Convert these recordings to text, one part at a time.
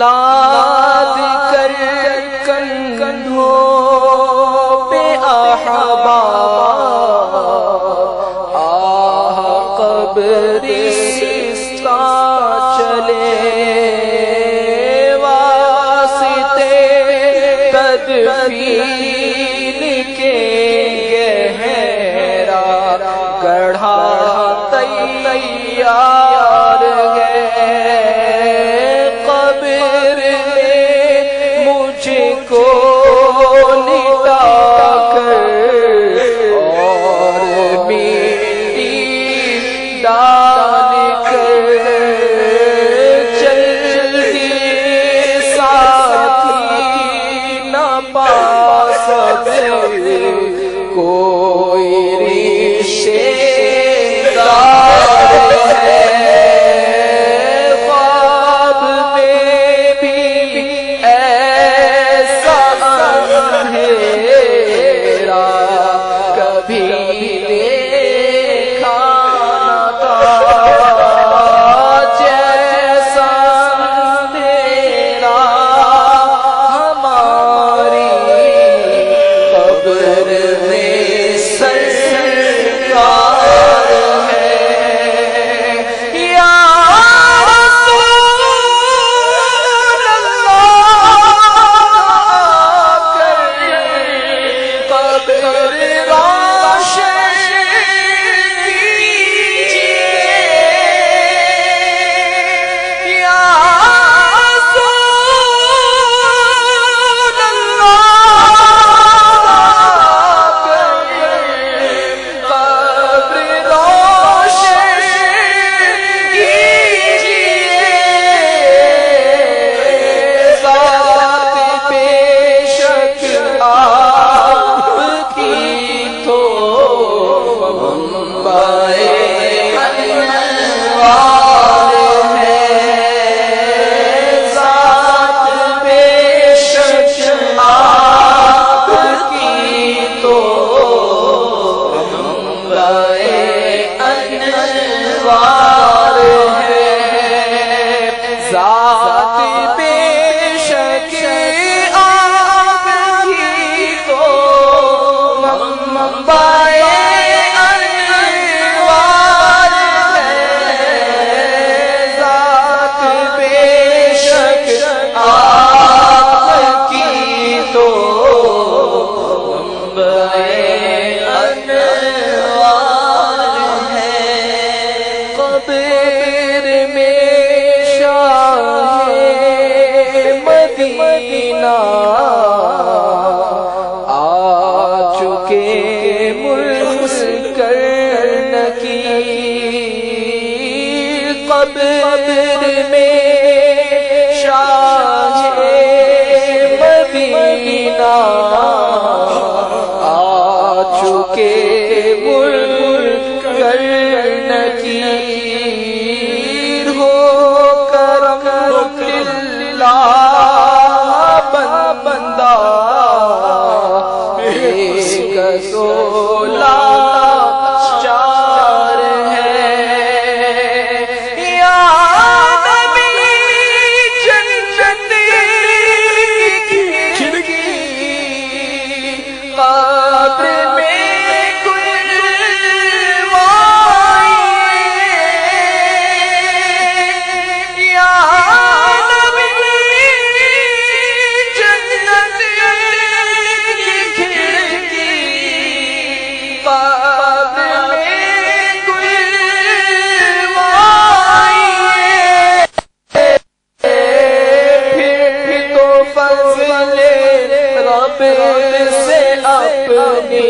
لاد کر کندھوں پہ احباب آہ قبرستاں چلے واسطے تدفین کے گہرا گڑھا تیار ہے قبر میں مجھ کو لٹا کر اور میری ڈال کر چل دیے ساتھی نہ پا سکے کوئی رشتے دار ہے خواب میں بھی ایسا اندھیرا کبھی دیکھا نہ تھا جیسا اندھیرا ہماری قبر میں سرکار ہے یا رسول اللہ قبر روشن کیجیے یا رسول اللہ قبر روشن کیجیے ذات بے شک آپ کی تو منبع انوار ہے ذات بے شک آپ کی تو منبع انوار ہے ذات بے شک آپ کی تو منبع انوار ہے ذات بے شک آپ کی تو منبع انوار ہے قبر میں شاہ مدینہ آ چکے مسکر نکیر قبر میں شاہ مدینہ آ چکے مسکر نکیر ہو کرم للہ فضل رب سے اپنی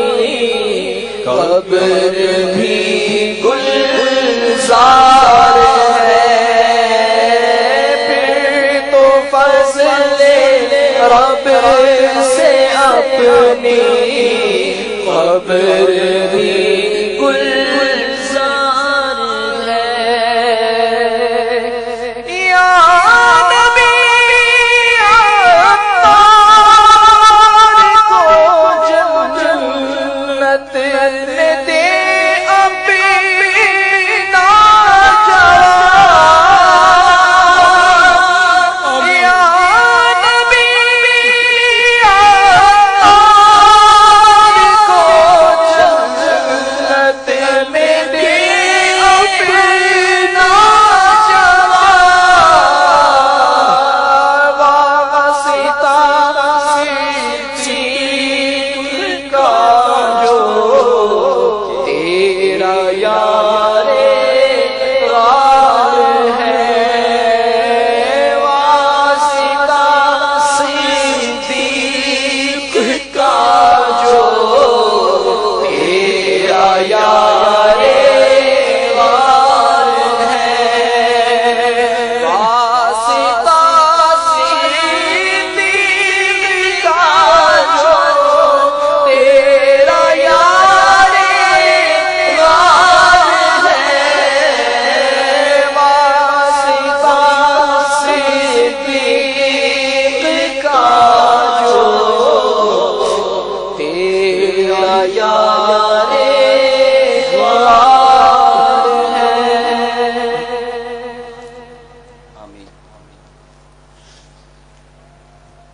قبر بھی گلزار ہے، پھر تو فضل رب سے اپنی قبر بھی گلزار ہے۔ یا نبی عطار کو جنت میں دے اپنا جواب، یا نبی عطار کو جنت میں دے اپنا جواب، واسطہ صدیق کا جو تیرا یار غار ہے، واسطہ صدیق کا جو تیرا یار غار ہے، واسطہ صدیق کا جو تیرا یار غار ہے، واسطہ صدیق کا جو تیرا یار